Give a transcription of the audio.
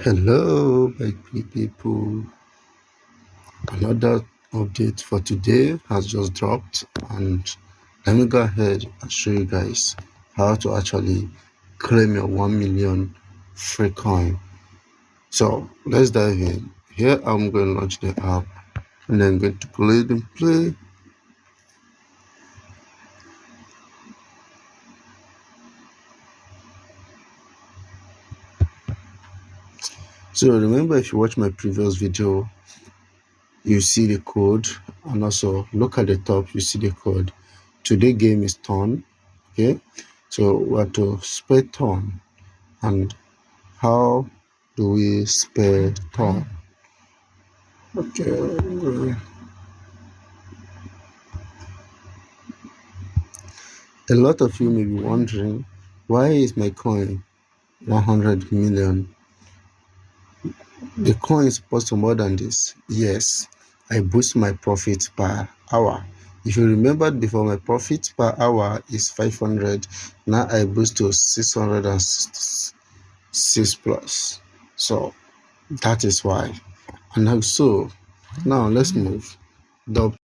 Hello, my people. Another update for today has just dropped, and let me go ahead and show you guys how to actually claim your 1 million free coin. So let's dive in. Here I'm going to launch the app, and then going to click and play. So remember, if you watch my previous video, you see the code, and also look at the top, you see the code. Today game is turn. Okay, so we have to spell turn. And how do we spell turn? Okay, a lot of you may be wondering, why is my coin 100 million? The coin is supposed to more than this. Yes, I boost my profit per hour. If you remembered before, my profit per hour is 500. Now I boost to 666 plus. So that is why. And so now let's move.